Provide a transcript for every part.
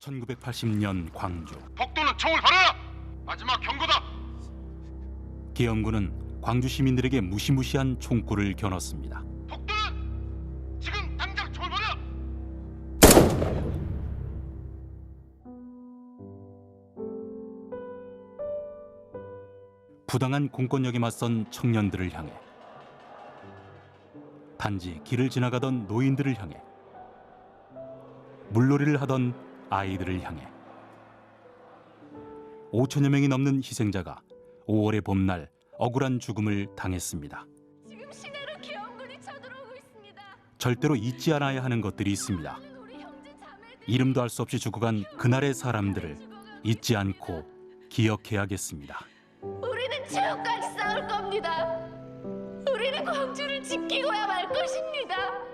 1980년 광주. 복도는 총을 버려라! 마지막 경고다! 계엄군은 광주 시민들에게 무시무시한 총구를 겨눴습니다. 복도는 지금 당장 총을 버려! 부당한 공권력에 맞선 청년들을 향해, 단지 길을 지나가던 노인들을 향해, 물놀이를 하던 아이들을 향해 5천여 명이 넘는 희생자가 5월의 봄날 억울한 죽음을 당했습니다. 지금 시내로 계엄군이 쳐들어오고 있습니다. 절대로 잊지 않아야 하는 것들이 있습니다. 우리 형제 자매들 이름도 알 수 없이 죽어간 그날의 사람들을 잊지 않고 기억해야겠습니다. 우리는 최후까지 싸울 겁니다. 우리는 광주를 지키고야 말 것입니다.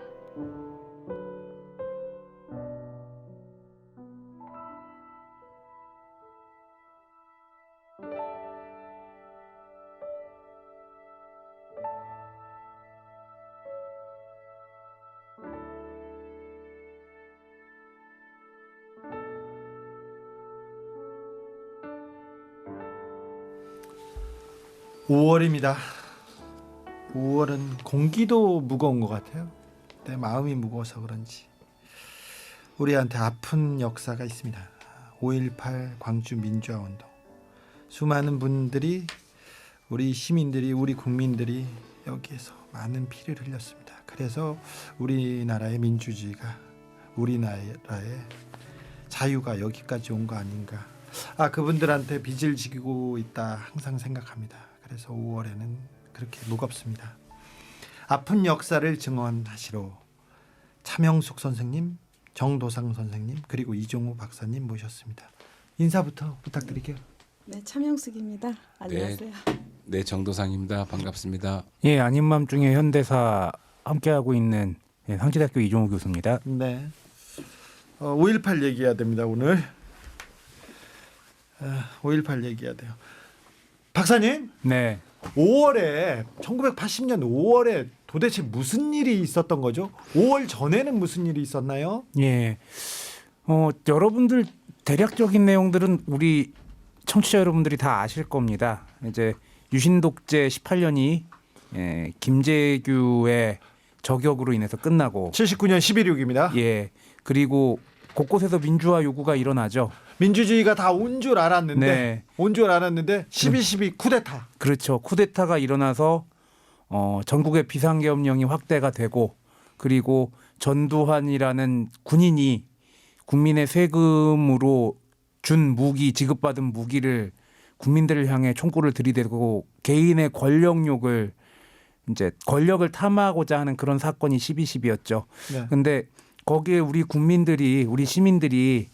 (5월입니다) 5월은 공기도 무거운 것 같아요. 내 마음이 무거워서 그런지 우리한테 아픈 역사가 있습니다. 5.18 광주 민주화운동, 수많은 분들이, 우리 시민들이, 우리 국민들이 여기에서 많은 피를 흘렸습니다. 그래서 우리나라의 민주주의가, 우리나라의 자유가 여기까지 온 거 아닌가. 그분들한테 빚을 지고 있다 항상 생각합니다. 그래서 5월에는 그렇게 무겁습니다. 아픈 역사를 증언하시러 차명숙 선생님, 정도상 선생님, 그리고 이종우 박사님 모셨습니다. 인사부터 부탁드릴게요. 네, 차명숙입니다. 안녕하세요. 네, 정도상입니다. 반갑습니다. 예, 아닌 맘 중에 현대사 함께하고 있는 상지대학교 이종우 교수입니다. 네. 5.18 얘기해야 됩니다. 오늘 5.18 얘기해야 돼요. 박사님, 네. 5월에 1980년 5월에 도대체 무슨 일이 있었던 거죠? 5월 전에는 무슨 일이 있었나요? 예. 여러분들 대략적인 내용들은 우리 청취자 여러분들이 다 아실 겁니다. 이제 유신 독재 18년이 김재규의 저격으로 인해서 끝나고 79년 11.6입니다. 예. 그리고 곳곳에서 민주화 요구가 일어나죠. 민주주의가 다 온 줄 알았는데, 네. 온 줄 알았는데 12.12 쿠데타. 그렇죠. 쿠데타가 일어나서 전국의 비상계엄령이 확대가 되고, 그리고 전두환이라는 군인이 국민의 세금으로 준 무기, 지급받은 무기를 국민들을 향해 총구를 들이대고 개인의 권력욕을, 이제 권력을 탐하고자 하는 그런 사건이 12.12였죠. 네. 근데 거기에 우리 국민들이, 우리 시민들이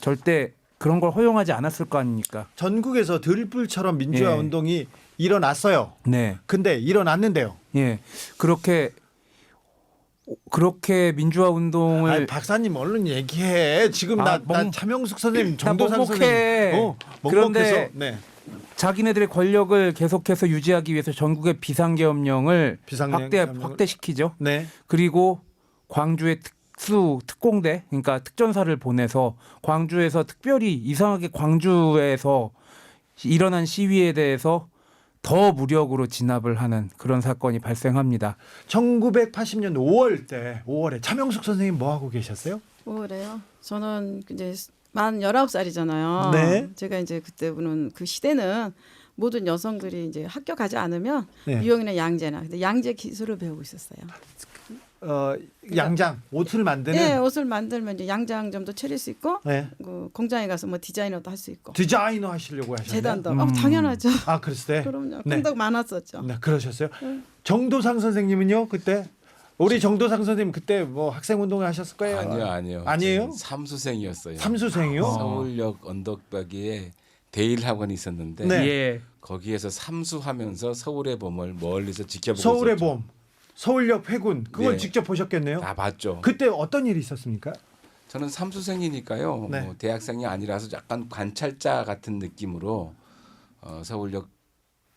절대 그런 걸 허용하지 않았을 거 아닙니까? 전국에서 들불처럼 민주화 예. 운동이 일어났어요. 네. 근데 일어났는데요. 예. 그렇게 민주화 운동을 박사님 얼른 얘기해. 지금 나 차명숙 선생님, 나 정도상 먹먹해. 선생님 그런데 네. 자기네들의 권력을 계속해서 유지하기 위해서 전국의 비상계엄령을 확대시키죠. 네. 그리고 광주의 특공대, 그러니까 특전사를 보내서 광주에서, 특별히 이상하게 광주에서 일어난 시위에 대해서 더 무력으로 진압을 하는 그런 사건이 발생합니다. 1980년 5월에 차명숙 선생님 뭐 하고 계셨어요? 5월에요. 저는 이제 만 19살이잖아요. 네. 제가 이제 그때는 그 시대는 모든 여성들이 이제 학교 가지 않으면 네. 미용이나 양재나, 근데 양재 기술을 배우고 있었어요. 양장, 옷을 만드는. 네, 옷을 만들면 이제 양장점도 차릴 수 있고, 네. 그 공장에 가서 뭐 디자이너도 할 수 있고, 디자이너 하시려고 하셨나요? 재단도. 당연하죠. 그랬을 때. 그럼요. 네. 꿈도 많았었죠. 네, 그러셨어요. 정도상 선생님은요, 그때? 우리 정도상 선생님 그때 뭐 학생 운동을 하셨을 거예요? 아니요. 아니에요? 저는 삼수생이었어요. 삼수생이요? 서울역 언덕바기에 대일 학원이 있었는데 네. 예. 거기에서 삼수하면서 서울의 봄을 멀리서 지켜보고 서울의 있었죠. 봄, 서울역 회군, 그걸 네. 직접 보셨겠네요? 다 봤죠. 그때 어떤 일이 있었습니까? 저는 삼수생이니까요. 네. 뭐 대학생이 아니라서 약간 관찰자 같은 느낌으로 서울역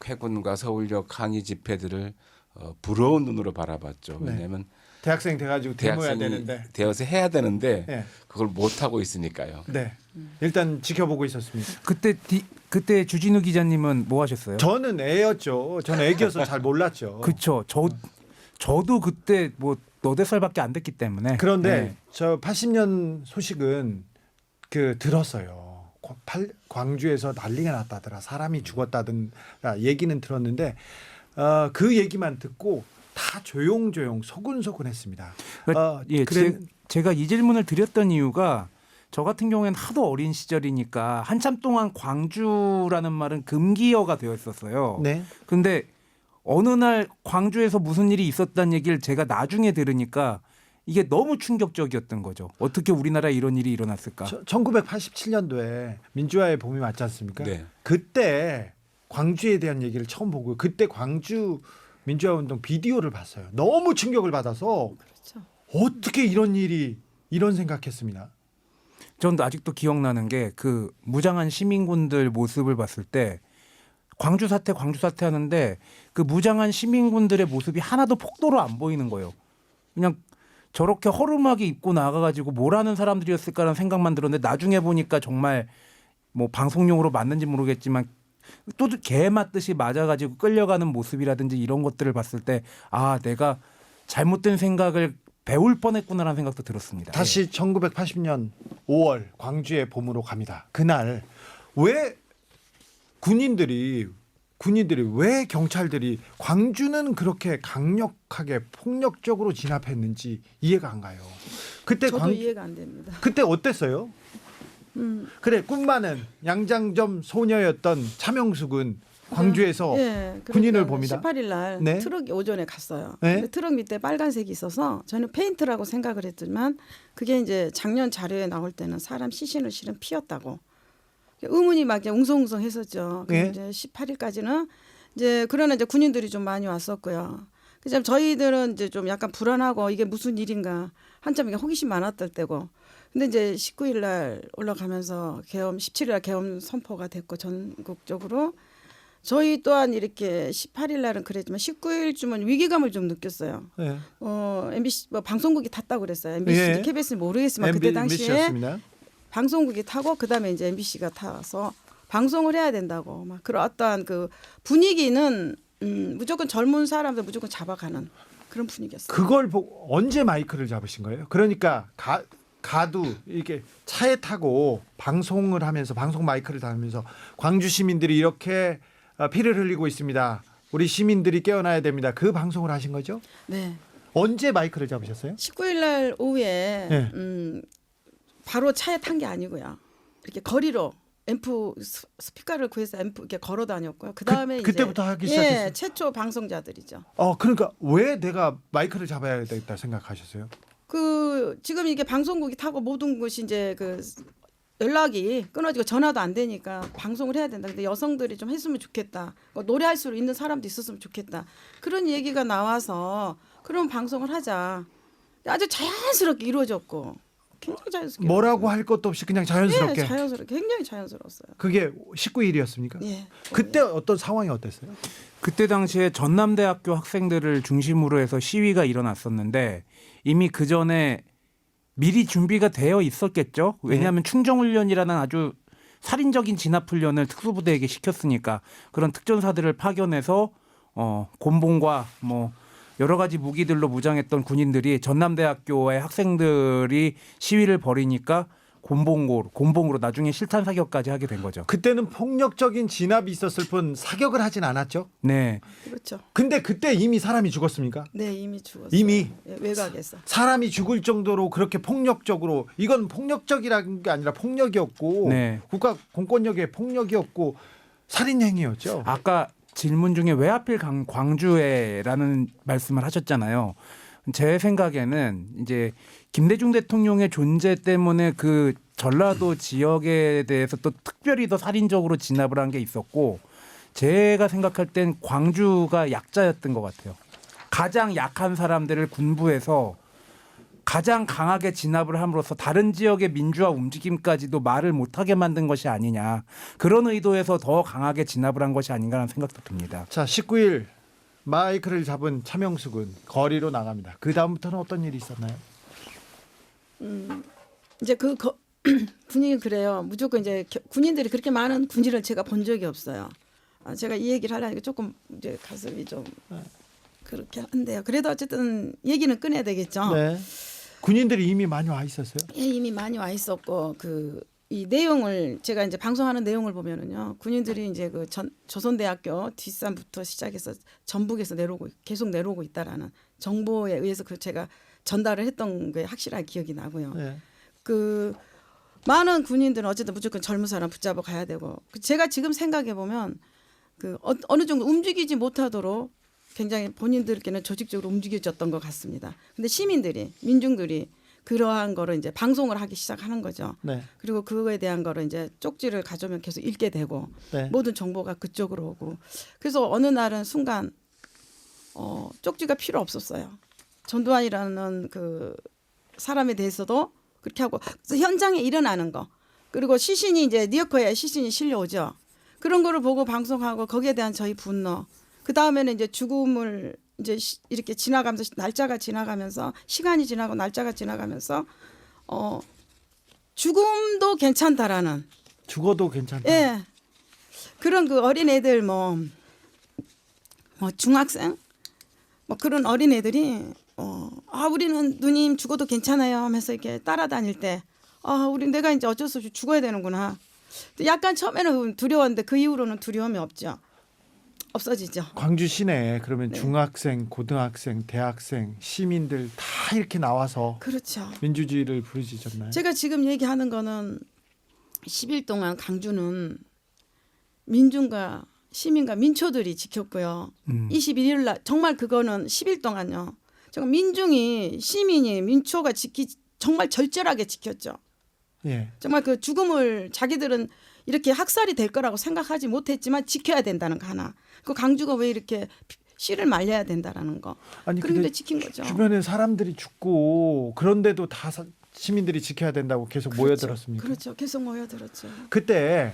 회군과 서울역 항의 집회들을 부러운 눈으로 바라봤죠. 네. 왜냐하면 대학생 돼가지고 데모해야 대학생이 되는데. 되어서 해야 되는데 네. 그걸 못 하고 있으니까요. 네. 일단 지켜보고 있었습니다. 그때 주진우 기자님은 뭐 하셨어요? 저는 애였죠. 저는 애기여서 잘 몰랐죠. 그쵸. 저도 그때 뭐 너댓 살밖에 안 됐기 때문에. 그런데 네. 저 80년 소식은 들었어요. 광주에서 난리가 났다더라. 사람이 죽었다든가 얘기는 들었는데 그 얘기만 듣고 다 조용조용 소근소근했습니다. 예, 제가 이 질문을 드렸던 이유가 저 같은 경우에는 하도 어린 시절이니까 한참 동안 광주라는 말은 금기어가 되어 있었어요. 네. 근데 어느 날 광주에서 무슨 일이 있었다는 얘기를 제가 나중에 들으니까 이게 너무 충격적이었던 거죠. 어떻게 우리나라에 이런 일이 일어났을까? 1987년도에 민주화의 봄이 맞지 않습니까? 네. 그때 광주에 대한 얘기를 처음 보고 그때 광주 민주화 운동 비디오를 봤어요. 너무 충격을 받아서 그렇죠. 어떻게 이런 생각했습니다. 전 아직도 기억나는 게 그 무장한 시민군들 모습을 봤을 때 광주 사태 하는데 그 무장한 시민군들의 모습이 하나도 폭도로 안 보이는 거예요. 그냥 저렇게 허름하게 입고 나가가지고 뭘 하는 사람들이었을까라는 생각만 들었는데 나중에 보니까 정말 뭐 방송용으로 맞는지 모르겠지만 또 개 맞듯이 맞아가지고 끌려가는 모습이라든지 이런 것들을 봤을 때 아 내가 잘못된 생각을 배울 뻔했구나라는 생각도 들었습니다. 다시 1980년 5월 광주의 봄으로 갑니다. 그날 왜 군인들이 왜 경찰들이 광주는 그렇게 강력하게 폭력적으로 진압했는지 이해가 안 가요. 그때 저도 이해가 안 됩니다. 그때 어땠어요? 그래 꿈 많은 양장점 소녀였던 차명숙은 광주에서 예, 군인을 봅니다. 18일 날 네. 트럭이 오전에 갔어요. 네. 근데 트럭 밑에 빨간색이 있어서 저는 페인트라고 생각을 했지만 그게 이제 작년 자료에 나올 때는 사람 시신을 실은 피였다고 의문이 막 이제 웅성웅성했었죠. 네. 이제 18일까지는 이제 그러나 이제 군인들이 좀 많이 왔었고요. 그래서 저희들은 이제 좀 약간 불안하고 이게 무슨 일인가 한참 이게 호기심 많았을 때고. 근데 이제 19일 날 올라가면서 계엄 17일 날 계엄 선포가 됐고 전국적으로 저희 또한 이렇게 18일 날은 그랬지만 19일쯤은 위기감을 좀 느꼈어요. 네. MBC 뭐 방송국이 탔다고 그랬어요. MBC, 예. KBS는 모르겠지만 그때 당시에 MBC였습니다. 방송국이 타고 그다음에 이제 MBC가 타서 방송을 해야 된다고 막 그런 어떠한 그 분위기는 무조건 젊은 사람들 무조건 잡아가는 그런 분위기였어요. 그걸 보고 언제 마이크를 잡으신 거예요? 그러니까 가도 이렇게 차에 타고 방송을 하면서 방송 마이크를 달면서 광주 시민들이 이렇게 피를 흘리고 있습니다. 우리 시민들이 깨어나야 됩니다. 그 방송을 하신 거죠? 네. 언제 마이크를 잡으셨어요? 19일 날 오후에 네. 바로 차에 탄 게 아니고요. 이렇게 거리로 앰프 스피커를 구해서 앰프 이렇게 걸어 다녔고요. 그다음에 그때부터 이제, 하기 시작했어요? 예, 최초 방송자들이죠. 그러니까 왜 내가 마이크를 잡아야 되겠다 생각하셨어요? 그 지금 이게 방송국이 타고 모든 것이 이제 그 연락이 끊어지고 전화도 안 되니까 방송을 해야 된다. 근데 여성들이 좀 했으면 좋겠다. 노래할 수 있는 사람도 있었으면 좋겠다. 그런 얘기가 나와서 그런 방송을 하자. 아주 자연스럽게 이루어졌고 굉장히 자연스럽게. 뭐라고 할 것도 없이 그냥 자연스럽게. 네, 자연스럽게 굉장히 자연스러웠어요. 그게 19일이었습니까? 예. 그때 어떤 상황이 어땠어요? 그때 당시에 전남대학교 학생들을 중심으로 해서 시위가 일어났었는데 이미 그 전에 미리 준비가 되어 있었겠죠. 왜냐하면 충정훈련이라는 아주 살인적인 진압훈련을 특수부대에게 시켰으니까 그런 특전사들을 파견해서 곤봉과 뭐 여러 가지 무기들로 무장했던 군인들이 전남대학교의 학생들이 시위를 벌이니까 곤봉으로 나중에 실탄 사격까지 하게 된 거죠. 그때는 폭력적인 진압이 있었을 뿐 사격을 하진 않았죠. 네. 그렇죠. 근데 그때 이미 사람이 죽었습니까? 네, 이미 죽었어요. 이미? 예, 외곽에서. 사람이 죽을 정도로 그렇게 폭력적으로 이건 폭력적이라는 게 아니라 폭력이었고 네. 국가 공권력의 폭력이었고 살인 행위였죠. 아까 질문 중에 왜 하필 광주에라는 말씀을 하셨잖아요. 제 생각에는 이제 김대중 대통령의 존재 때문에 그 전라도 지역에 대해서 또 특별히 더 살인적으로 진압을 한 게 있었고 제가 생각할 땐 광주가 약자였던 것 같아요. 가장 약한 사람들을 군부에서 가장 강하게 진압을 함으로써 다른 지역의 민주화 움직임까지도 말을 못하게 만든 것이 아니냐. 그런 의도에서 더 강하게 진압을 한 것이 아닌가라는 생각도 듭니다. 자, 19일 마이크를 잡은 차명숙은 거리로 나갑니다. 그 다음부터는 어떤 일이 있었나요? 이제 분위기 그래요. 무조건 이제 군인들이 그렇게 많은 군인을 제가 본 적이 없어요. 제가 이 얘기를 하려니까 조금 이제 가슴이 좀 그렇게 한데요. 그래도 어쨌든 얘기는 꺼내야 되겠죠. 네. 군인들이 이미 많이 와 있었어요. 예, 이미 많이 와 있었고 이 내용을 제가 이제 방송하는 내용을 보면은요, 군인들이 이제 조선대학교 뒷산부터 시작해서 전북에서 계속 내려오고 있다라는 정보에 의해서 제가 전달을 했던 게 확실하게 기억이 나고요. 네. 많은 군인들은 어쨌든 무조건 젊은 사람 붙잡아 가야 되고, 제가 지금 생각해 보면 어느 정도 움직이지 못하도록 굉장히 본인들께는 조직적으로 움직여졌던 것 같습니다. 근데 민중들이 그러한 거를 이제 방송을 하기 시작하는 거죠. 네. 그리고 그거에 대한 거를 이제 쪽지를 가져오면 계속 읽게 되고 네. 모든 정보가 그쪽으로 오고, 그래서 어느 날은 순간 쪽지가 필요 없었어요. 전두환이라는 그 사람에 대해서도 그렇게 하고, 그래서 현장에 일어나는 거, 그리고 시신이 이제 리어커에 시신이 실려오죠. 그런 거를 보고 방송하고 거기에 대한 저희 분노, 그 다음에는 이제 죽음을 이제 이렇게 지나가면서 날짜가 지나가면서 시간이 지나고 날짜가 지나가면서 죽음도 괜찮다라는, 죽어도 괜찮다. 예, 그런 그 어린 애들 뭐 중학생 뭐 그런 어린 애들이 우리는 누님 죽어도 괜찮아요 하면서 이렇게 따라다닐 때 우리 내가 이제 어쩔 수 없이 죽어야 되는구나. 약간 처음에는 두려웠는데 그 이후로는 두려움이 없어지죠. 광주 시내에 그러면 네. 중학생, 고등학생, 대학생, 시민들 다 이렇게 나와서 그렇죠. 민주주의를 부르짖었나요? 제가 지금 얘기하는 거는 10일 동안 강주는 민중과 시민과 민초들이 지켰고요. 21일 날 정말 그거는 10일 동안요. 정말 민중이, 시민이, 민초가 정말 절절하게 지켰죠. 예. 정말 그 죽음을 자기들은 이렇게 학살이 될 거라고 생각하지 못했지만 지켜야 된다는 거 하나. 그 강주가 왜 이렇게 씨를 말려야 된다라는 거. 아니 그런데 근데 지킨 거죠. 주변에 사람들이 죽고 그런데도 다 시민들이 지켜야 된다고 계속 모여들었습니까? 그렇죠. 계속 모여들었죠. 그때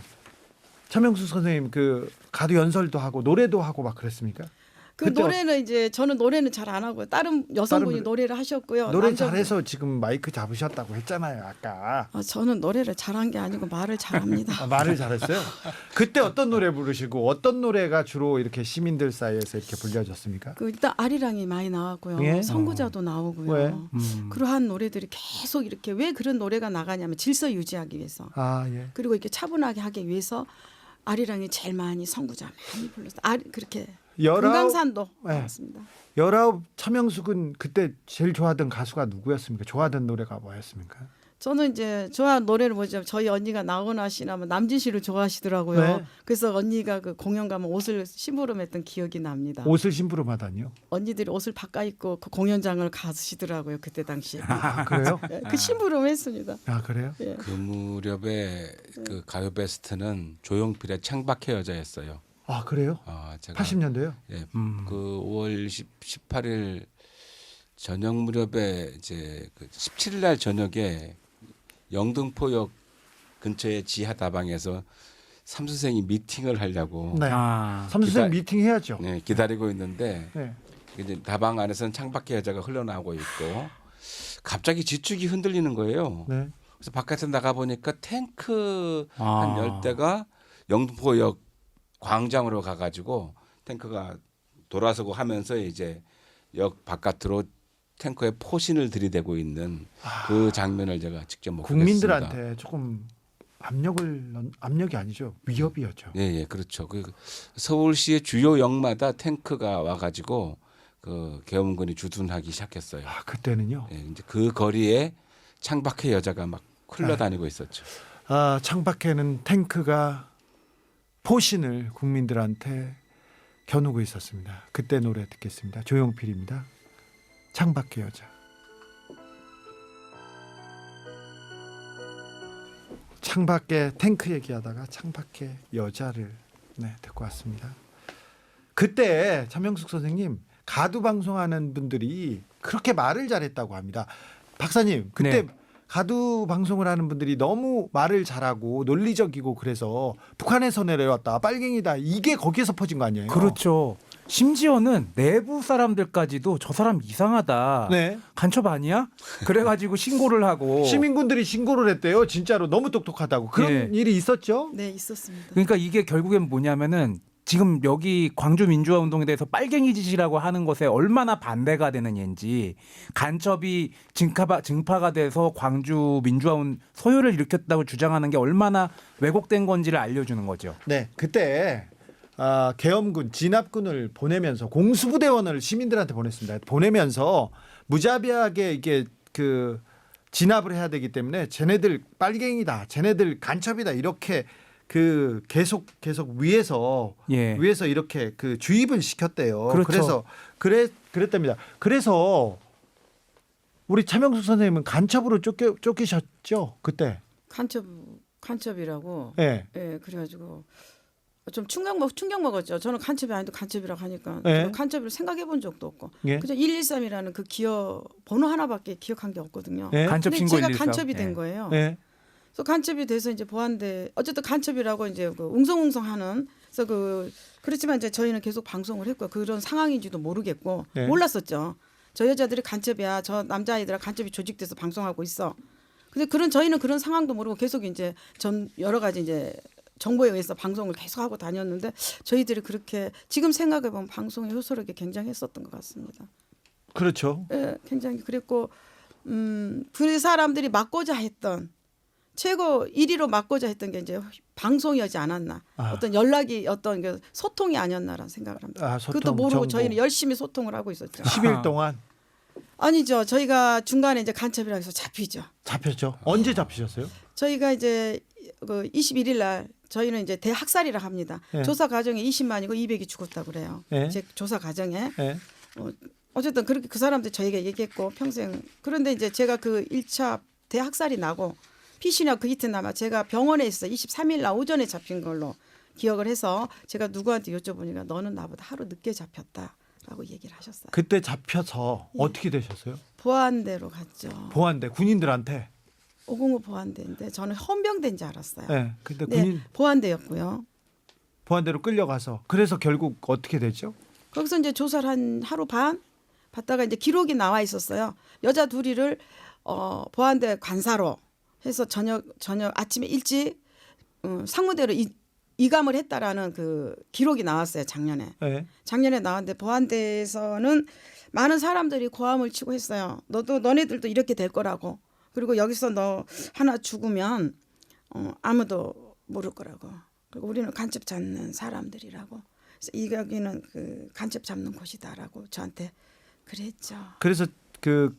차명수 선생님 그 가두 연설도 하고 노래도 하고 막 그랬습니까? 그 그때 노래는 이제 저는 노래는 잘 안 하고요. 다른 여성분이 다른 노래를 하셨고요. 노래 남자분- 잘해서 지금 마이크 잡으셨다고 했잖아요, 아까. 저는 노래를 잘한 게 아니고 말을 잘합니다. 말을 잘했어요. 그때 어떤 노래 부르시고 어떤 노래가 주로 이렇게 시민들 사이에서 이렇게 불려졌습니까? 일단 아리랑이 많이 나왔고요. 예? 선구자도 나오고요. 왜? 그러한 노래들이 계속 이렇게 왜 그런 노래가 나가냐면 질서 유지하기 위해서. 아 예. 그리고 이렇게 차분하게 하기 위해서 아리랑이 제일 많이 선구자 많이 불렀어요. 그렇게 금강산도 네. 나왔습니다. 19 차명숙은 그때 제일 좋아하던 가수가 누구였습니까? 좋아하던 노래가 뭐였습니까? 저는 이제 좋아하는 노래를 뭐죠? 저희 언니가 나훈아 씨나 뭐 남진 씨를 좋아하시더라고요. 네. 그래서 언니가 그 공연 가면 옷을 심부름했던 기억이 납니다. 옷을 심부름하다니요? 언니들이 옷을 바꿔 입고 그 공연장을 가시더라고요. 그때 당시에. 아 그래요? 그 심부름했습니다. 아 그래요? 예. 그 무렵에 그 가요 베스트는 조용필의 창밖의 여자였어요. 아 그래요? 제가 80년도요? 예, 그 5월 18일 저녁 무렵에 이제 그 17일 날 저녁에 영등포역 근처의 지하 다방에서 삼수생이 미팅을 하려고 네. 아, 삼수생 기다- 미팅 해야죠. 네, 기다리고 있는데 네. 이제 다방 안에서는 창밖의 여자가 흘러나오고 있고 갑자기 지축이 흔들리는 거예요. 네. 그래서 바깥에 나가 보니까 탱크 아. 한 10대가 영등포역 광장으로 가가지고 탱크가 돌아서고 하면서 이제 역 바깥으로 탱크에 포신을 들이대고 있는 그 장면을 제가 직접 목격했습니다. 국민들한테 조금 압력이 아니죠. 위협이었죠. 예, 그렇죠. 그 서울시의 주요 역마다 탱크가 와가지고 그 계엄군이 주둔하기 시작했어요. 아 그때는요. 예, 이제 그 거리에 창밖의 여자가 막 흘러다니고 있었죠. 아 창밖에는 탱크가 포신을 국민들한테 겨누고 있었습니다. 그때 노래 듣겠습니다. 조용필입니다. 창밖의 여자. 창밖에 탱크 얘기하다가 창밖에 여자를 듣고 왔습니다. 그때 차명숙 선생님 가두 방송하는 분들이 그렇게 말을 잘했다고 합니다. 박사님 그때 네. 가두 방송을 하는 분들이 너무 말을 잘하고 논리적이고 그래서 북한에서 내려왔다 빨갱이다 이게 거기에서 퍼진 거 아니에요? 그렇죠. 심지어는 내부 사람들까지도 저 사람 이상하다. 네. 간첩 아니야? 그래가지고 신고를 하고. 시민군들이 신고를 했대요. 진짜로 너무 똑똑하다고. 그런 예. 일이 있었죠? 네, 있었습니다. 그러니까 이게 결국엔 뭐냐면은 지금 여기 광주 민주화 운동에 대해서 빨갱이 짓이라고 하는 것에 얼마나 반대가 되는 얘인지 간첩이 증파가 돼서 광주 민주화 소요를 일으켰다고 주장하는 게 얼마나 왜곡된 건지를 알려주는 거죠. 네. 그때 계엄군, 진압군을 보내면서 공수부대원을 시민들한테 보냈습니다. 보내면서 무자비하게 이게 그 진압을 해야 되기 때문에 쟤네들 빨갱이다, 쟤네들 간첩이다 이렇게 그 계속 위에서 예. 이렇게 그 주입을 시켰대요. 그렇죠. 그랬답니다. 그래서 우리 차명숙 선생님은 간첩으로 쫓기셨죠 그때. 간첩이라고. 예. 예, 그래가지고 좀 충격 먹었죠. 저는 간첩이 아닌데 간첩이라고 하니까 예. 저는 간첩을 생각해 본 적도 없고. 예. 그저 113이라는 그 기억 번호 하나밖에 기억한 게 없거든요. 예. 간첩 근데 신고 제가 113. 간첩이 된 예. 거예요. 예. 그래서 간첩이 돼서 이제 보안대 어쨌든 간첩이라고 이제 그 웅성웅성하는 그래서 그렇지만 이제 저희는 계속 방송을 했고 그런 상황인지도 모르겠고 네. 몰랐었죠. 저 여자들이 간첩이야. 저 남자아이들아 간첩이 조직돼서 방송하고 있어. 근데 저희는 그런 상황도 모르고 계속 이제 여러 가지 이제 정보에 의해서 방송을 계속 하고 다녔는데 저희들이 그렇게 지금 생각해 보면 방송의 효소력이 굉장했었던 것 같습니다. 그렇죠. 예, 굉장히 그랬고 그 사람들이 막고자 했던 최고 1위로 막고자 했던 게 이제 방송이었지 않았나. 어떤 연락이 어떤 그 소통이 아니었나라는 생각을 합니다. 소통, 그것도 모르고 정보. 저희는 열심히 소통을 하고 있었죠. 10일 동안 아니죠. 저희가 중간에 이제 간첩이라고 해서 잡히죠. 잡혔죠. 언제 잡히셨어요? 저희가 이제 그 21일 날 저희는 이제 대학살이라 합니다. 예. 조사 과정에 20만이고 200이 죽었다고 그래요. 예. 제 조사 과정에. 예. 어쨌든 그렇게 그 사람들 저에게 얘기했고 평생. 그런데 이제 제가 그 1차 대학살이 나고 피신하고 그 이튿날 아마 제가 병원에 있어 23일 날 오전에 잡힌 걸로 기억을 해서 제가 누구한테 여쭤보니까 너는 나보다 하루 늦게 잡혔다라고 얘기를 하셨어요. 그때 잡혀서 예. 어떻게 되셨어요? 보안대로 갔죠. 보안대 군인들한테. 505 보안대인데 저는 헌병대인 줄 알았어요. 예. 근데 네, 군인 보안대였고요. 보안대로 끌려가서 그래서 결국 어떻게 되죠? 거기서 이제 조사를 한 하루 반 받다가 이제 기록이 나와 있었어요. 여자 둘이를 보안대 관사로 해서 저녁 아침에 일찍 상무대로 이감을 했다라는 그 기록이 나왔어요. 작년에. 예. 작년에 나왔는데 보안대에서는 많은 사람들이 고함을 치고 했어요. 너네들도 이렇게 될 거라고. 그리고 여기서 너 하나 죽으면 아무도 모를 거라고. 그리고 우리는 간첩 잡는 사람들이라고. 그래서 여기는 그 간첩 잡는 곳이다라고 저한테 그랬죠. 그래서 그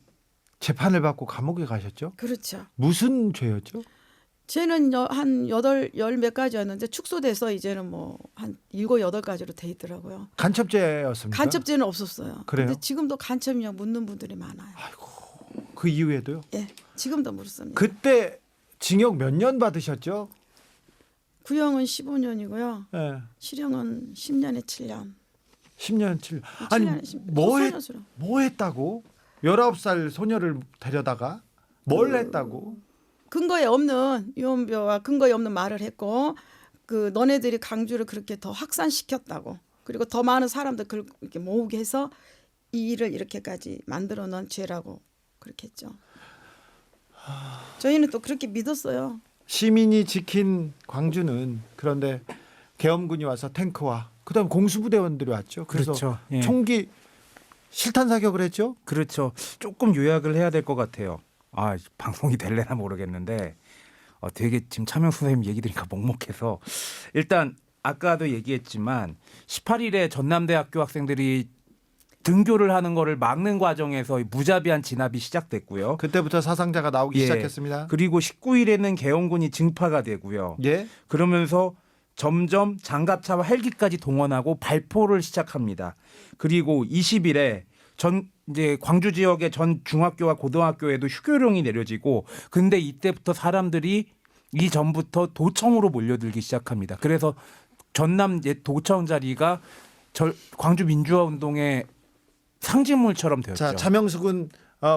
재판을 받고 감옥에 가셨죠? 그렇죠. 무슨 죄였죠? 쟤는 한 10몇 가지였는데 축소돼서 이제는 뭐 한 7, 8가지로 돼 있더라고요. 간첩죄였습니까? 간첩죄는 없었어요. 그래요? 근데 지금도 간첩이냐 묻는 분들이 많아요. 그 이후에도요? 예, 지금도 묻습니다. 그때 징역 몇 년 받으셨죠? 구형은 15년이고요. 예. 실형은 10년에 7년. 10년 7년. 아니 7년에 10년. 뭐 했다고? 19살 소녀를 데려다가 뭘 했다고? 근거에 없는 유언비어와 근거에 없는 말을 했고 그 너네들이 강주를 그렇게 더 확산시켰다고. 그리고 더 많은 사람들 이렇게 모으게 해서 이 일을 이렇게까지 만들어 놓은 죄라고 그렇게 했죠. 저희는 또 그렇게 믿었어요. 시민이 지킨 광주는 그런데 계엄군이 와서 탱크와 그다음 공수부대원들이 왔죠. 그래서 그렇죠. 예. 총기 실탄 사격을 했죠. 그렇죠. 조금 요약을 해야 될 것 같아요. 방송이 될래나 모르겠는데 되게 지금 차명수 선생님 얘기 들으니까 먹먹해서 일단 아까도 얘기했지만 18일에 전남대학교 학생들이 등교를 하는 거를 막는 과정에서 무자비한 진압이 시작됐고요. 그때부터 사상자가 나오기 예. 시작했습니다. 그리고 19일에는 계엄군이 증파가 되고요. 예. 그러면서 점점 장갑차와 헬기까지 동원하고 발포를 시작합니다. 그리고 20일에 이제 광주 지역의 전 중학교와 고등학교에도 휴교령이 내려지고 근데 이때부터 사람들이 이전부터 도청으로 몰려들기 시작합니다. 그래서 전남 도청 자리가 광주 민주화 운동의 상징물처럼 되었죠. 자, 차명숙은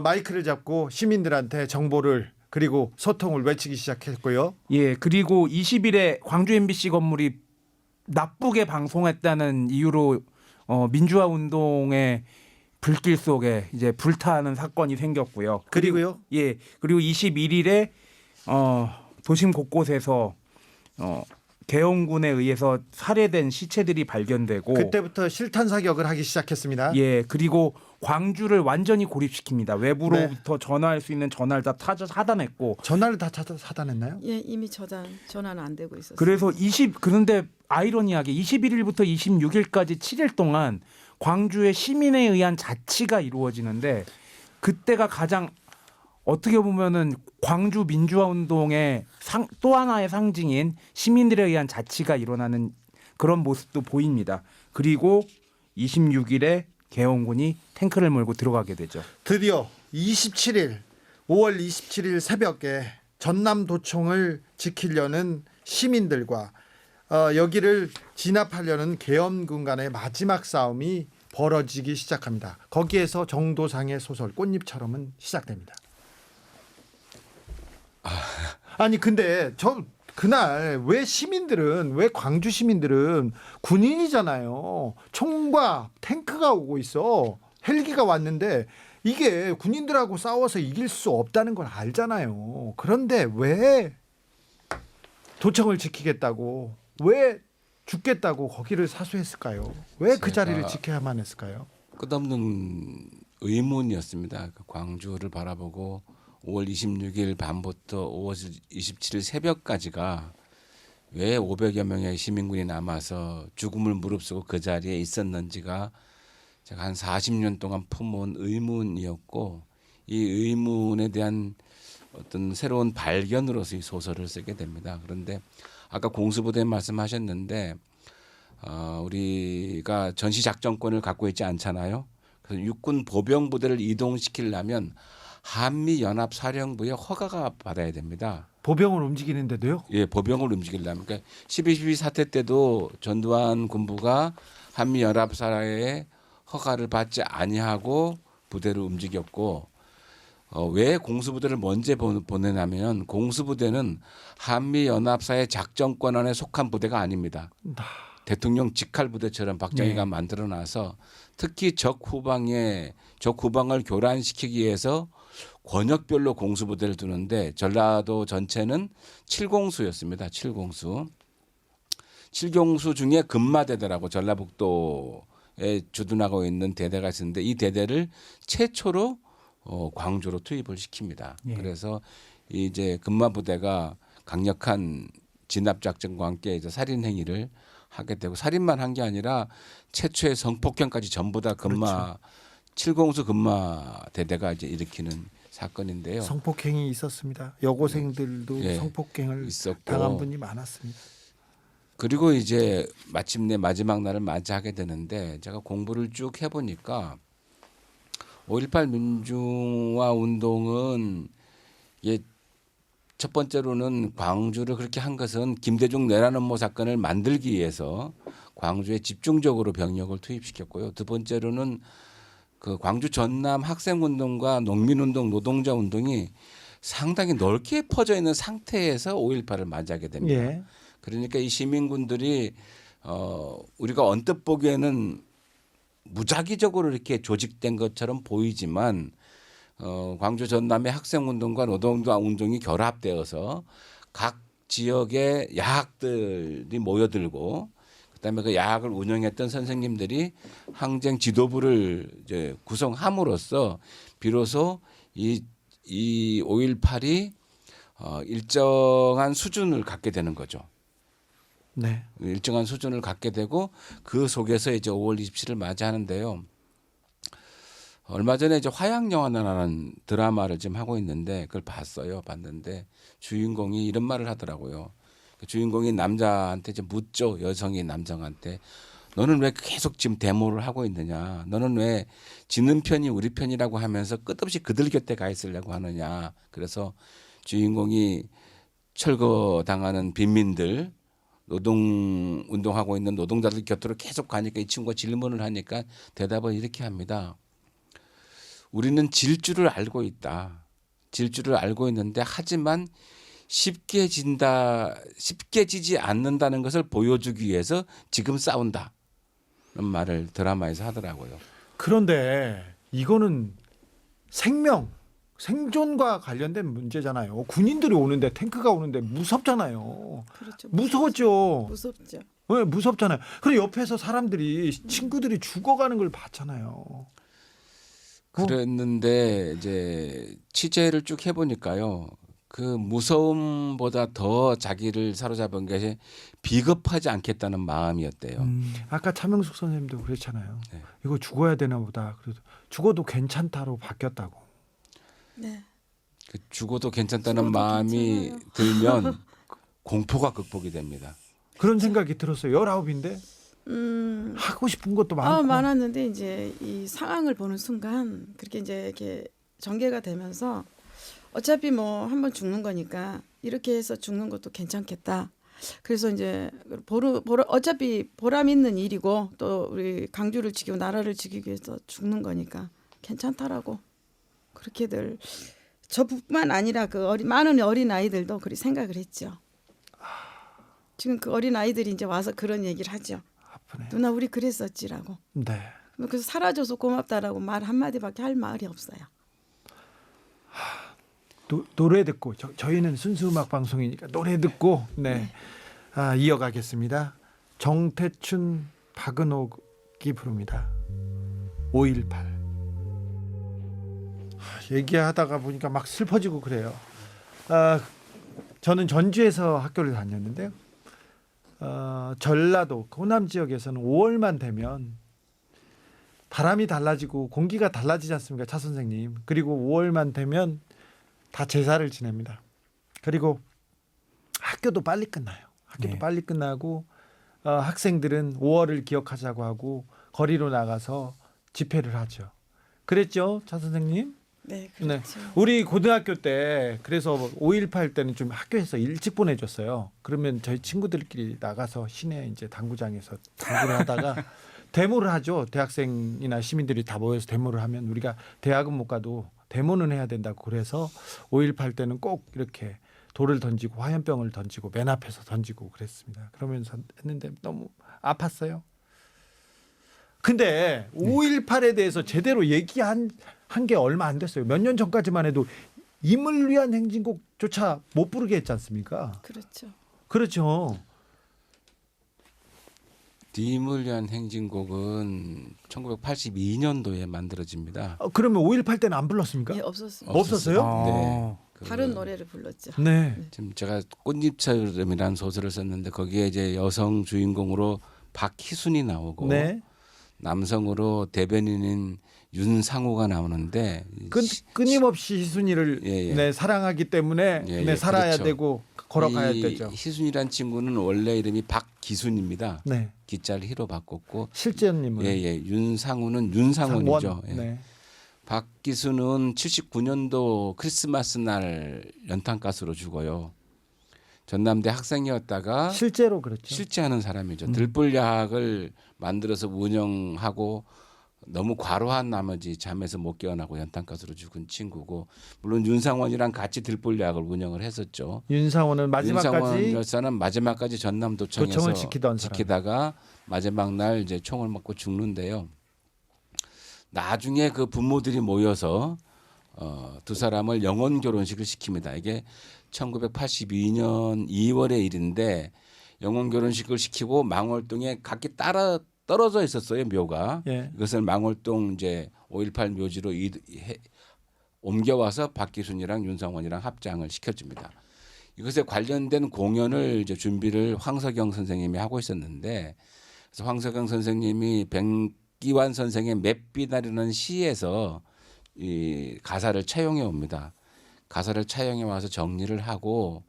마이크를 잡고 시민들한테 정보를 그리고 소통을 외치기 시작했고요. 예, 그리고 20일에 광주 MBC 건물이 나쁘게 방송했다는 이유로 민주화 운동의 불길 속에 이제 불타는 사건이 생겼고요. 그리고요? 예, 그리고 21일에 도심 곳곳에서 개헌군에 의해서 살해된 시체들이 발견되고 그때부터 실탄 사격을 하기 시작했습니다. 예, 그리고 광주를 완전히 고립시킵니다. 외부로부터 전화할 수 있는 전화를 다 차단했고 전화를 다 차단했나요? 예, 이미 전화는 안 되고 있었어요. 그래서 그런데 아이러니하게 21일부터 26일까지 7일 동안 광주의 시민에 의한 자치가 이루어지는데 그때가 가장 어떻게 보면은 광주 민주화 운동의 또 하나의 상징인 시민들에 의한 자치가 일어나는 그런 모습도 보입니다. 그리고 26일에 개헌군이 탱크를 몰고 들어가게 되죠. 드디어 5월 27일 새벽에 전남도청을 지키려는 시민들과 여기를 진압하려는 계엄군 간의 마지막 싸움이 벌어지기 시작합니다. 거기에서 정도상의 소설 꽃잎처럼은 시작됩니다. 아니 근데 그날 왜 광주 시민들은 군인이잖아요. 총과 탱크가 오고 있어. 헬기가 왔는데 이게 군인들하고 싸워서 이길 수 없다는 걸 알잖아요. 그런데 왜 도청을 지키겠다고, 왜 죽겠다고 거기를 사수했을까요? 왜 그 자리를 지켜야만 했을까요? 끝없는 의문이었습니다. 광주를 바라보고 5월 26일 밤부터 5월 27일 새벽까지가 왜 500여 명의 시민군이 남아서 죽음을 무릅쓰고 그 자리에 있었는지가 제가 한 40년 동안 품은 의문이었고, 이 의문에 대한 어떤 새로운 발견으로서 이 소설을 쓰게 됩니다. 그런데 아까 공수부대 말씀하셨는데 우리가 전시작전권을 갖고 있지 않잖아요. 그래서 육군 보병부대를 이동시키려면 한미연합사령부의 허가가 받아야 됩니다. 보병을 움직이는데도요? 예, 보병을 움직이려면. 그러니까 12.12 사태 때도 전두환 군부가 한미연합사의 허가를 받지 아니하고 부대를 움직였고, 왜 공수부대를 먼저 보내냐면 공수부대는 한미연합사의 작전권한에 속한 부대가 아닙니다. 대통령 직할부대처럼 박정희가 만들어놔서 특히 적 후방을 교란시키기 위해서 권역별로 공수부대를 두는데 전라도 전체는 7공수였습니다. 7공수 중에 금마대대라고 전라북도에 주둔하고 있는 대대가 있었는데 이 대대를 최초로 광주로 투입을 시킵니다. 예. 그래서 이제 금마부대가 강력한 진압작전과 함께 이제 살인 행위를 하게 되고, 살인만 한 게 아니라 최초의 성폭행까지 전부 다 그렇죠. 7공수 금마 대대가 이제 일으키는 사건인데요. 성폭행이 있었습니다. 여고생들도 예, 성폭행을 있었고. 당한 분이 많았습니다. 그리고 이제 마침내 마지막 날을 맞이하게 되는데 제가 공부를 쭉 해보니까 5.18 민주화 운동은 첫 번째로는 광주를 그렇게 한 것은 김대중 내란 음모 사건을 만들기 위해서 광주에 집중적으로 병력을 투입시켰고요. 두 번째로는 그 광주 전남 학생운동과 농민운동, 노동자 운동이 상당히 넓게 퍼져 있는 상태에서 5.18을 맞이하게 됩니다. 예. 그러니까 이 시민군들이 우리가 언뜻 보기에는 무작위적으로 이렇게 조직된 것처럼 보이지만 광주 전남의 학생운동과 노동자 운동이 결합되어서 각 지역의 야학들이 모여들고, 그다음에 그 야학을 운영했던 선생님들이 항쟁 지도부를 이제 구성함으로써 비로소 이 5.18이 일정한 수준을 갖게 되는 거죠. 네. 일정한 수준을 갖게 되고 그 속에서 이제 5월 27일 맞이하는데요. 얼마 전에 이제 화양영화라는 드라마를 지금 하고 있는데 그걸 봤는데 주인공이 이런 말을 하더라고요. 주인공이 남자한테 이제 묻죠. 여성이 남성한테 너는 왜 계속 지금 데모를 하고 있느냐. 너는 왜 지는 편이 우리 편이라고 하면서 끝없이 그들 곁에 가 있으려고 하느냐. 그래서 주인공이 철거당하는 빈민들, 노동운동하고 있는 노동자들 곁으로 계속 가니까 이 친구가 질문을 하니까 대답을 이렇게 합니다. 우리는 질 줄을 알고 있다. 질 줄을 알고 있는데 하지만 쉽게 지지 않는다는 것을 보여주기 위해서 지금 싸운다. 말을 드라마에서 하더라고요. 그런데 이거는 생존과 관련된 문제잖아요. 군인들이 오는데 탱크가 오는데 무섭잖아요. 그렇죠. 무서웠죠. 무섭죠. 네, 무섭잖아요. 그리고 옆에서 사람들이 친구들이 죽어가는 걸 봤잖아요. 그랬는데 이제 취재를 쭉 해보니까요. 그 무서움보다 더 자기를 사로잡은 것이 비겁하지 않겠다는 마음이었대요. 아까 차명숙 선생님도 그랬잖아요. 네. 이거 죽어야 되나 보다. 그래도 죽어도 괜찮다로 바뀌었다고. 네. 그 죽어도 괜찮다는 죽어도 마음이 괜찮아요. 들면 공포가 극복이 됩니다. 그런 생각이 들었어요. 19인데 하고 싶은 것도 많고. 많았는데 이제 이 상황을 보는 순간 그렇게 이제 이렇게 전개가 되면서 어차피 뭐 한번 죽는 거니까 이렇게 해서 죽는 것도 괜찮겠다. 그래서 이제 어차피 보람 있는 일이고 또 우리 강주를 지키고 나라를 지키기 위해서 죽는 거니까 괜찮다라고 그렇게들 저뿐만 아니라 그 많은 어린 아이들도 그렇게 생각을 했죠. 지금 그 어린 아이들이 이제 와서 그런 얘기를 하죠. 아프네. 누나 우리 그랬었지라고. 네. 그래서 살아줘서 고맙다라고 말 한마디밖에 할 말이 없어요. 노래 듣고 저희는 순수 음악 방송이니까 노래 듣고 이어가겠습니다. 정태춘 박은옥이 부릅니다. 5.18. 얘기하다가 보니까 막 슬퍼지고 그래요. 저는 전주에서 학교를 다녔는데요. 전라도 호남 지역에서는 5월만 되면 바람이 달라지고 공기가 달라지지 않습니까, 차 선생님? 그리고 5월만 되면 다 제사를 지냅니다. 그리고 학교도 빨리 끝나요. 학교도 네. 빨리 끝나고 학생들은 5월을 기억하자고 하고 거리로 나가서 집회를 하죠. 그랬죠, 차 선생님? 네, 네. 그렇죠. 우리 고등학교 때 그래서 5.18 때는 좀 학교에서 일찍 보내줬어요. 그러면 저희 친구들끼리 나가서 시내 이제 당구장에서 당구를 하다가 데모를 하죠. 대학생이나 시민들이 다 모여서 데모를 하면 우리가 대학은 못 가도 데모는 해야 된다고 그래서 5.18 때는 꼭 이렇게 돌을 던지고 화염병을 던지고 맨 앞에서 던지고 그랬습니다. 그러면서 했는데 너무 아팠어요. 근데 5.18에 대해서 제대로 얘기한 게 얼마 안 됐어요. 몇 년 전까지만 해도 임을 위한 행진곡조차 못 부르게 했지 않습니까? 그렇죠. 그렇죠. 님을 위한 행진곡은 1982년도에 만들어집니다. 그러면 5.18 때는 안 불렀습니까? 예, 없었어요. 없었어요? 네. 다른 노래를 불렀죠. 네. 지금 제가 꽃잎처럼이라는 소설을 썼는데 거기에 이제 여성 주인공으로 박희순이 나오고 네. 남성으로 대변인인 윤상호가 나오는데 끊임없이 희순이를 예. 네, 사랑하기 때문에 예, 살아야 그렇죠. 되고 걸어가야 이 되죠. 희순이란 친구는 원래 이름이 박기순입니다. 네. 기자를 희로 바꿨고 실제님은 윤상우는 윤상원이죠. 상원. 예. 네. 박기순은 79년도 크리스마스 날 연탄가스로 죽어요. 전남대 학생이었다가 실제로 그렇죠. 실제하는 사람이죠. 들불야학을 만들어서 운영하고 너무 과로한 나머지 잠에서 못 깨어나고 연탄가스로 죽은 친구고 물론 윤상원이랑 같이 들불야학을 운영을 했었죠. 윤상원은 윤상원 마지막까지 열사는 마지막까지 전남도청에서 도청을 지키던 사람. 지키다가 마지막 날 이제 총을 맞고 죽는데요. 나중에 그 부모들이 모여서 두 사람을 영혼 결혼식을 시킵니다. 이게 1982년 2월의 일인데 영혼 결혼식을 시키고 망월동에 각기 떨어져 있었어요, 묘가. 예. 이것을 망월동 이제 5.18 묘지로 옮겨와서 박기순이랑 윤상원이랑 합장을 시켜줍니다. 이것에 관련된 공연을 이제 준비를 황석영 선생님이 하고 있었는데 그래서 황석영 선생님이 백기환 선생의 맵비나리는 시에서 이 가사를 차용해 옵니다. 가사를 차용해 와서 정리를 하고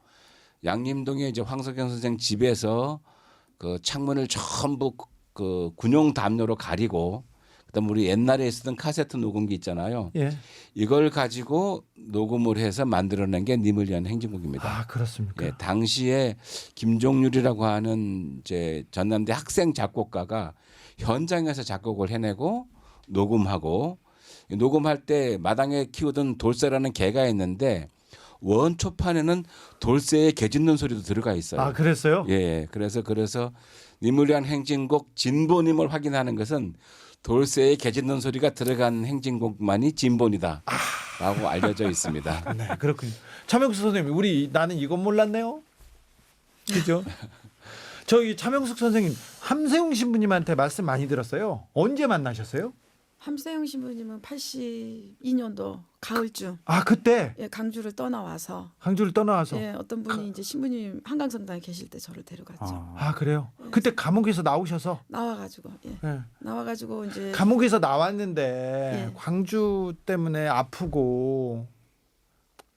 양림동에 이제 황석영 선생 집에서 그 창문을 전부 그 군용 담요로 가리고 그다음 우리 옛날에 쓰던 카세트 녹음기 있잖아요. 예. 이걸 가지고 녹음을 해서 만들어낸 게 님을 위한 행진곡입니다. 아, 그렇습니까? 예, 당시에 김종률이라고 하는 이제 전남대 학생 작곡가가 현장에서 작곡을 해내고 녹음하고 녹음할 때 마당에 키우던 돌쇠라는 개가 있는데 원초판에는 돌쇠의 개 짖는 소리도 들어가 있어요. 아, 그랬어요? 예, 그래서 니무리안 행진곡 진본임을 확인하는 것은 돌쇠의 개 짖는 소리가 들어간 행진곡만이 진본이다라고 알려져 있습니다. 네, 그렇군요. 차명숙 선생님, 우리 나는 이건 몰랐네요. 그죠? 저기 차명숙 선생님, 함세웅 신부님한테 말씀 많이 들었어요. 언제 만나셨어요? 함세영 신부님은 82년도 가을쯤 아, 그때 예, 강주를 떠나와서 강주를 떠나와서. 예, 어떤 분이 이제 신부님 한강성당에 계실 때 저를 데려갔죠. 아, 그래요? 그때 감옥에서 나오셔서 나와가지고 예. 예. 나와가지고 이제 감옥에서 나왔는데 예. 광주 때문에 아프고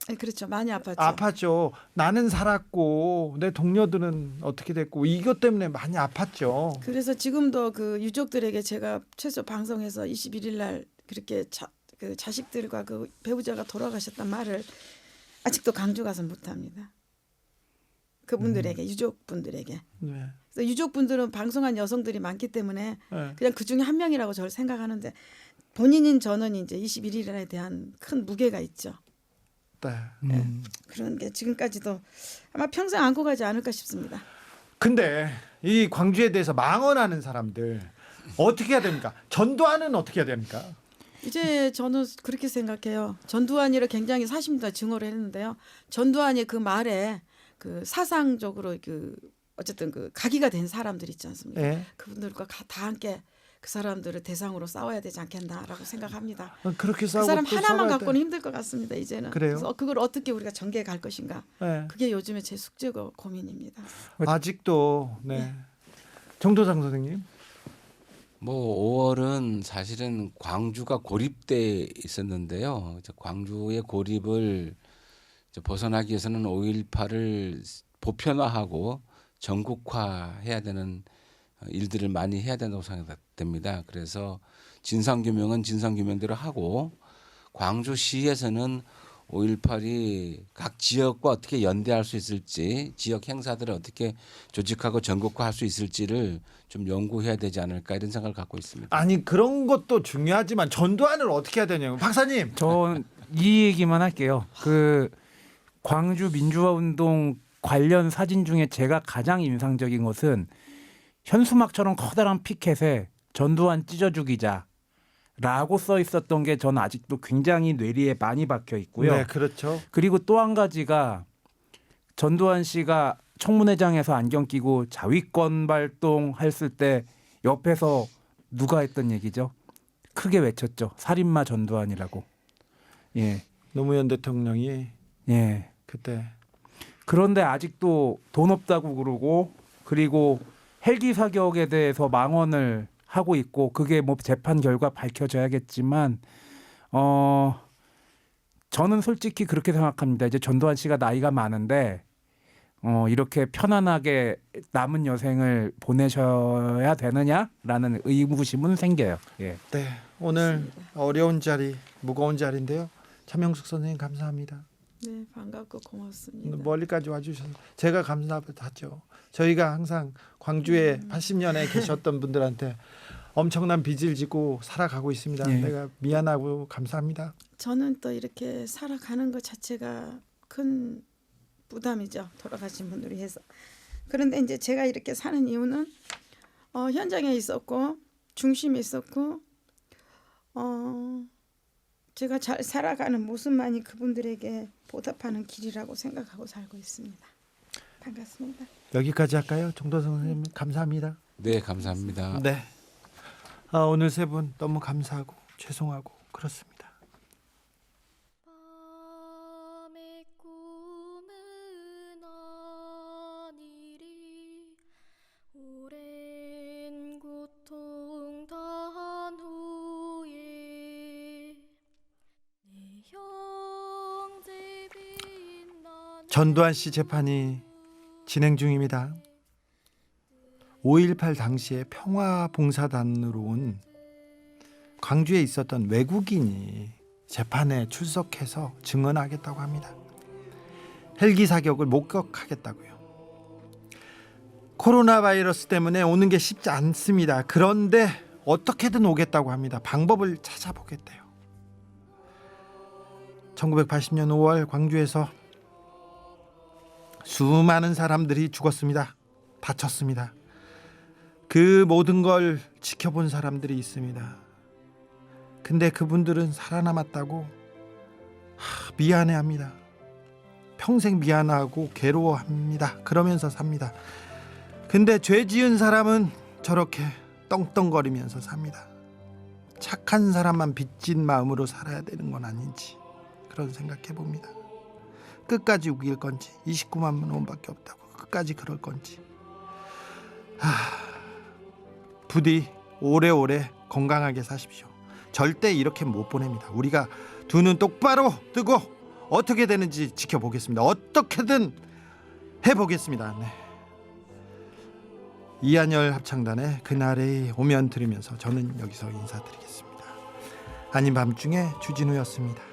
예, 그렇죠. 많이 아팠죠. 아팠죠. 나는 살았고 내 동료들은 어떻게 됐고 이것 때문에 많이 아팠죠. 그래서 지금도 그 유족들에게 제가 최소 방송에서 21일 날 그렇게 그 자식들과 그 배우자가 돌아가셨단 말을 아직도 강주 가서 못 합니다. 그분들에게 유족분들에게. 네. 그래서 유족분들은 방송한 여성들이 많기 때문에 네. 그냥 그 중에 한 명이라고 저를 생각하는데 본인인 저는 이제 21일에 대한 큰 무게가 있죠. 네. 그런 게 지금까지도 아마 평생 안고 가지 않을까 싶습니다. 근데 이 광주에 대해서 망언하는 사람들 어떻게 해야 됩니까? 전두환은 어떻게 해야 됩니까? 이제 저는 그렇게 생각해요. 전두환이를 굉장히 40년 증오를 했는데요. 전두환이 그 말에 그 사상적으로 그 어쨌든 그 각의가 된 사람들 있지 않습니까? 네. 그분들과 다 함께 그 사람들을 대상으로 싸워야 되지 않겠나라고 생각합니다. 그렇게 그 싸우고 사람 또 하나만 싸워야 갖고는 힘들 것 같습니다. 이제는. 그래요? 그래서 그걸 어떻게 우리가 전개해 갈 것인가. 네. 그게 요즘에 제 숙제고 고민입니다. 아직도 네. 정도상 선생님. 뭐 5월은 사실은 광주가 고립돼 있었는데요. 광주의 고립을 벗어나기 위해서는 5.18을 보편화하고 전국화해야 되는 일들을 많이 해야 된다고 생각됩니다. 그래서 진상규명은 진상규명대로 하고 광주시에서는 5.18이 각 지역과 어떻게 연대할 수 있을지 지역 행사들을 어떻게 조직하고 전국화할 수 있을지를 좀 연구해야 되지 않을까 이런 생각을 갖고 있습니다. 아니 그런 것도 중요하지만 전두환을 어떻게 해야 되냐고. 박사님. 전 이 얘기만 할게요. 그 광주 민주화 운동 관련 사진 중에 제가 가장 인상적인 것은 현수막처럼 커다란 피켓에 전두환 찢어 죽이자라고 써 있었던 게 저는 아직도 굉장히 뇌리에 많이 박혀 있고요. 네, 그렇죠. 그리고 또 한 가지가 전두환 씨가 청문회장에서 안경 끼고 자위권 발동했을 때 옆에서 누가 했던 얘기죠? 크게 외쳤죠. 살인마 전두환이라고. 예. 노무현 대통령이 예. 그때 그런데 아직도 돈 없다고 그러고 그리고 헬기 사격에 대해서 망언을 하고 있고 그게 뭐 재판 결과 밝혀져야겠지만 저는 솔직히 그렇게 생각합니다. 이제 전두환 씨가 나이가 많은데 이렇게 편안하게 남은 여생을 보내셔야 되느냐라는 의구심은 생겨요. 예. 네, 오늘 어려운 자리, 무거운 자리인데요. 차명숙 선생님 감사합니다. 네, 반갑고 고맙습니다. 멀리까지 와주셔서 제가 감사하죠. 저희가 항상 광주에 80년에 계셨던 분들한테 엄청난 빚을 지고 살아가고 있습니다. 예. 내가 미안하고 감사합니다. 저는 또 이렇게 살아가는 것 자체가 큰 부담이죠. 돌아가신 분들을 위해서. 그런데 이제 제가 이렇게 사는 이유는 현장에 있었고 중심에 있었고 제가 잘 살아가는 모습만이 그분들에게 보답하는 길이라고 생각하고 살고 있습니다. 반갑습니다. 여기까지 할까요? 정도성 선생님 감사합니다. 네, 감사합니다. 네. 오늘 세 분 너무 감사하고 죄송하고 그렇습니다. 밤의 꿈은 아니리 오랜 고통 다한 후에 내 형제 빛나는 전두환 씨 재판이 진행 중입니다. 5.18 당시에 평화봉사단으로 온 광주에 있었던 외국인이 재판에 출석해서 증언하겠다고 합니다. 헬기 사격을 목격하겠다고요. 코로나 바이러스 때문에 오는 게 쉽지 않습니다. 그런데 어떻게든 오겠다고 합니다. 방법을 찾아보겠대요. 1980년 5월 광주에서 수많은 사람들이 죽었습니다. 다쳤습니다. 그 모든 걸 지켜본 사람들이 있습니다. 근데 그분들은 살아남았다고 미안해합니다. 평생 미안하고 괴로워합니다. 그러면서 삽니다. 근데 죄 지은 사람은 저렇게 떵떵거리면서 삽니다. 착한 사람만 빚진 마음으로 살아야 되는 건 아닌지 그런 생각해 봅니다. 끝까지 우길 건지 29만 원밖에 없다고 끝까지 그럴 건지. 부디 오래오래 건강하게 사십시오. 절대 이렇게 못 보냅니다. 우리가 두 눈 똑바로 뜨고 어떻게 되는지 지켜보겠습니다. 어떻게든 해보겠습니다. 네. 이한열 합창단의 그날이 오면 들으면서 저는 여기서 인사드리겠습니다. 아닌 밤중에 주진우였습니다.